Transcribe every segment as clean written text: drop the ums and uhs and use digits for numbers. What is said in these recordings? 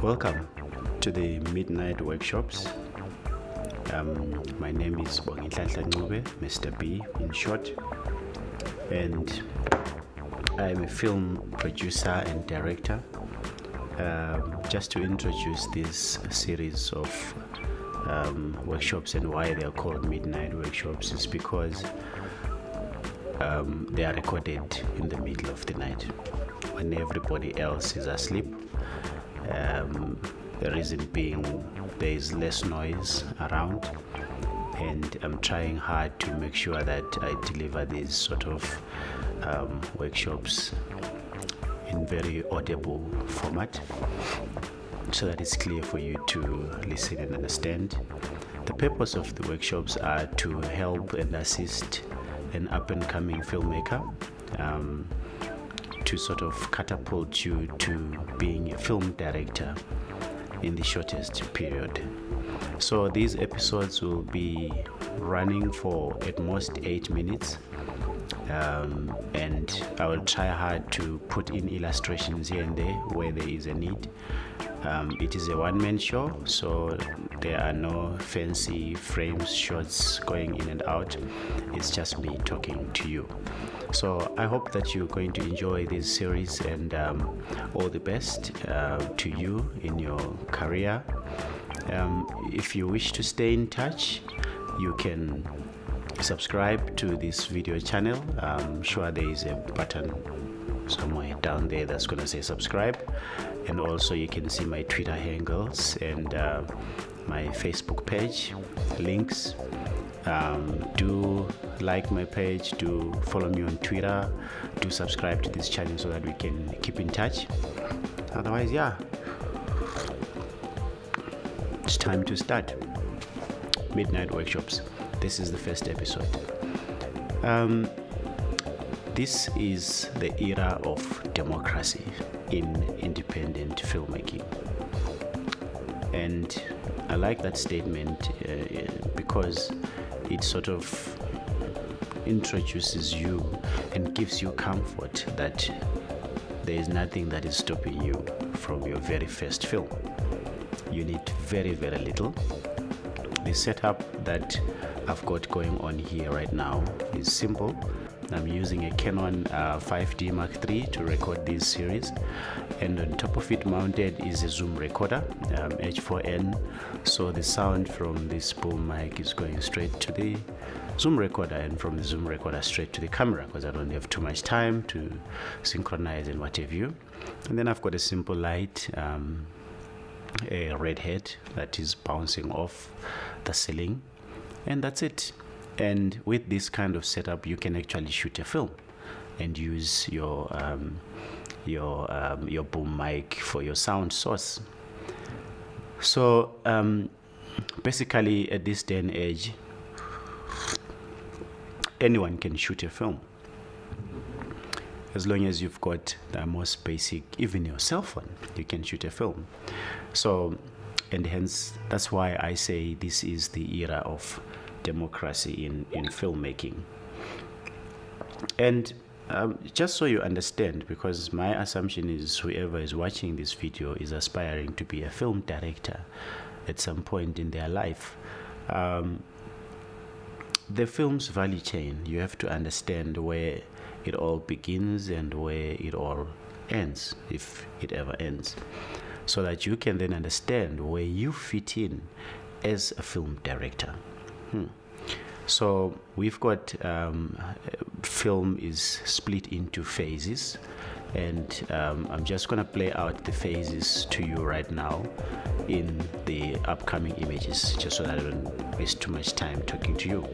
Welcome to the Midnight Workshops. My name is Mr. B in short, and I'm a film producer and director. Just to introduce this series of workshops and why they are called Midnight Workshops is because they are recorded in the middle of the night when everybody else is asleep. The reason being there is less noise around, and I'm trying hard to make sure that I deliver these sort of workshops in very audible format so that it's clear for you to listen and understand. The purpose of the workshops are to help and assist an up-and-coming filmmaker to sort of catapult you to being a film director in the shortest period. So these episodes will be running for at most 8 minutes, and I will try hard to put in illustrations here and there where there is a need. It is a one-man show, so there are no fancy frames, shots going in and out. It's just me talking to you. So I hope that you're going to enjoy this series, and all the best to you in your career. If you wish to stay in touch, you can subscribe to this video channel. I'm sure there is a button somewhere down there that's going to say subscribe, and also you can see my Twitter handles and my Facebook page links. Do like my page, do follow me on Twitter, do subscribe to this channel so that we can keep in touch. Otherwise, yeah, it's time to start Midnight Workshops. This is the first episode. This is the era of democracy in independent filmmaking, and I like that statement because it sort of introduces you and gives you comfort that there is nothing that is stopping you from your very first film. You need very, very little. The setup that I've got going on here right now is simple. I'm using a Canon 5D Mark III to record this series, and on top of it mounted is a Zoom recorder, H4n, so the sound from this boom mic is going straight to the Zoom recorder, and from the Zoom recorder straight to the camera, because I don't have too much time to synchronize and what have you. And then I've got a simple light, a red head that is bouncing off the ceiling, and that's it. And with this kind of setup, you can actually shoot a film and use your boom mic for your sound source. So basically, at this day and age, anyone can shoot a film as long as you've got the most basic, even your cell phone, you can shoot a film. So, and hence that's why I say this is the era of democracy in filmmaking. And just so you understand, because my assumption is whoever is watching this video is aspiring to be a film director at some point in their life. The film's value chain, you have to understand where it all begins and where it all ends, if it ever ends, so that you can then understand where you fit in as a film director. So we've got film is split into phases, and I'm just going to play out the phases to you right now in the upcoming images, just so that I don't waste too much time talking to you.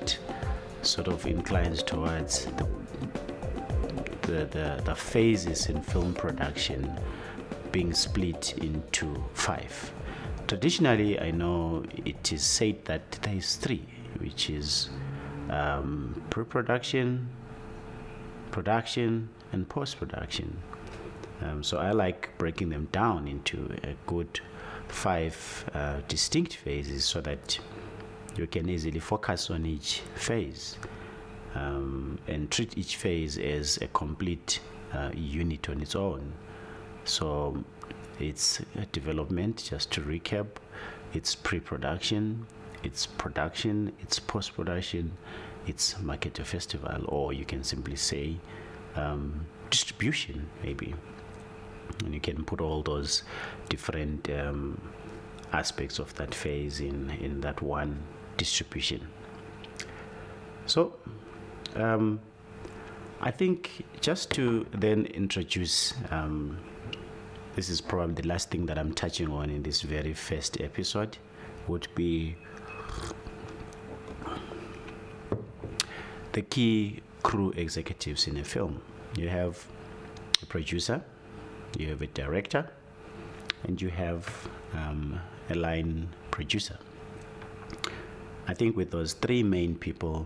that sort of inclines towards the phases in film production being split into 5. Traditionally, I know it is said that there is 3, which is pre-production, production, and post-production. So I like breaking them down into a good 5 distinct phases so that you can easily focus on each phase and treat each phase as a complete unit on its own. So it's development, just to recap, it's pre-production, it's production, it's post-production, it's market or festival, or you can simply say distribution maybe. And you can put all those different aspects of that phase in that one distribution. So I think just to then introduce, this is probably the last thing that I'm touching on in this very first episode, would be the key crew executives in a film. You have a producer, you have a director, and you have a line producer. I think with those 3 main people,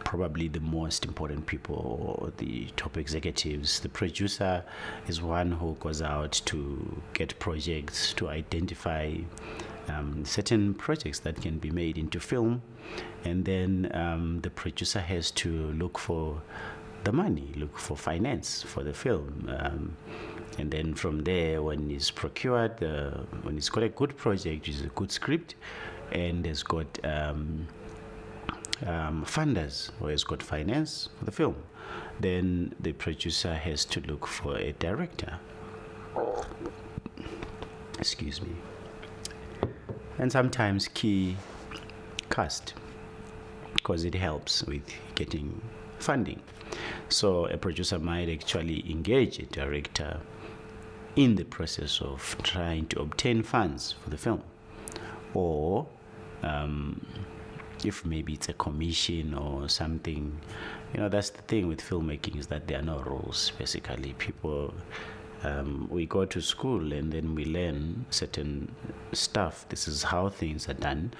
probably the most important people, or the top executives, the producer is one who goes out to get projects, to identify certain projects that can be made into film, and then the producer has to look for the money, look for finance for the film, and then from there, when it's procured, when it's got a good project, it's a good script, and it's got funders, or it's got finance for the film, then the producer has to look for a director. Excuse me. And sometimes key cast, because it helps with getting funding. So a producer might actually engage a director in the process of trying to obtain funds for the film, or if maybe it's a commission or something. That's the thing with filmmaking, is that there are no rules. Basically, people, we go to school and then we learn certain stuff. This is how things are done,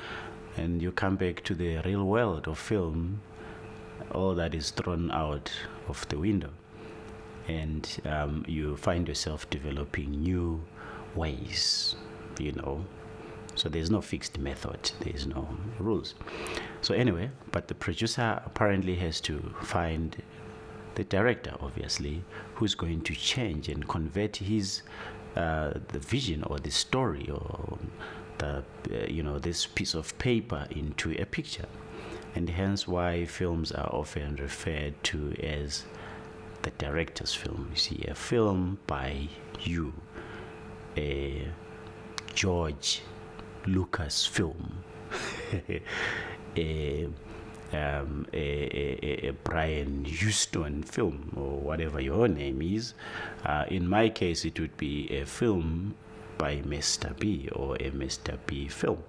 and you come back to the real world of film, all that is thrown out of the window, and you find yourself developing new ways, So there's no fixed method, there's no rules. So anyway, but the producer apparently has to find the director, obviously, who's going to change and convert his the vision or the story or the this piece of paper into a picture. And hence why films are often referred to as the director's film. You see, a film by you, a George Lucas film, a Brian Houston film, or whatever your name is. In my case, it would be a film by Mr. B, or a Mr. B film,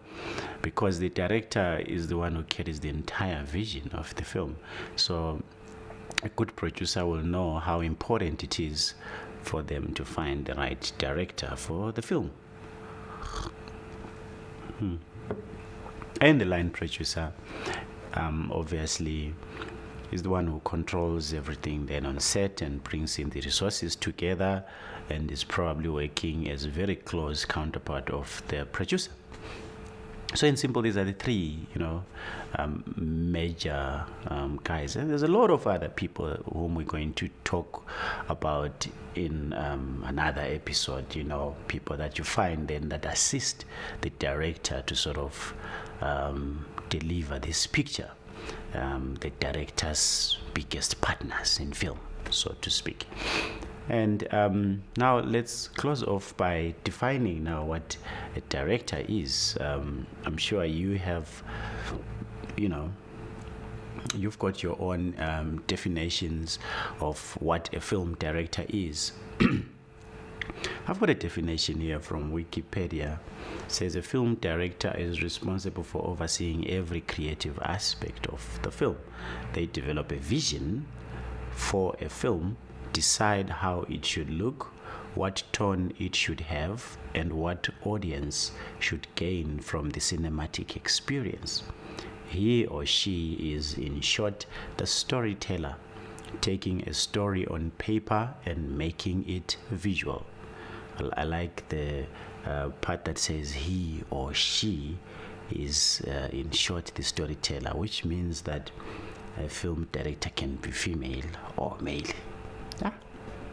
because the director is the one who carries the entire vision of the film. So a good producer will know how important it is for them to find the right director for the film. And the line producer, obviously, is the one who controls everything then on set and brings in the resources together, and is probably working as a very close counterpart of the producer. So in simple, these are the 3, major guys. And there's a lot of other people whom we're going to talk about in another episode, people that you find then that assist the director to sort of deliver this picture, the director's biggest partners in film, so to speak. And now let's close off by defining now what a director is. I'm sure you have, you've got your own definitions of what a film director is. I've got a definition here from Wikipedia. It says a film director is responsible for overseeing every creative aspect of the film. They develop a vision for a film, decide how it should look, what tone it should have, and what audience should gain from the cinematic experience. He or she is, in short, the storyteller, taking a story on paper and making it visual. I like the part that says he or she is, in short, the storyteller, which means that a film director can be female or male. Yeah.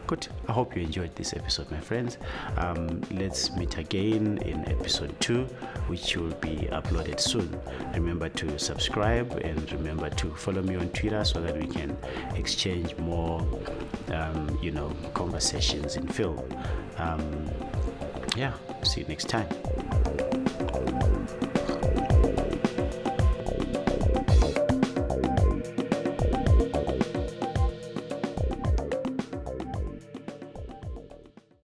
Good. I hope you enjoyed this episode, my friends. Let's meet again in episode 2, which will be uploaded soon. Remember to subscribe and remember to follow me on Twitter so that we can exchange more, conversations in film. See you next time.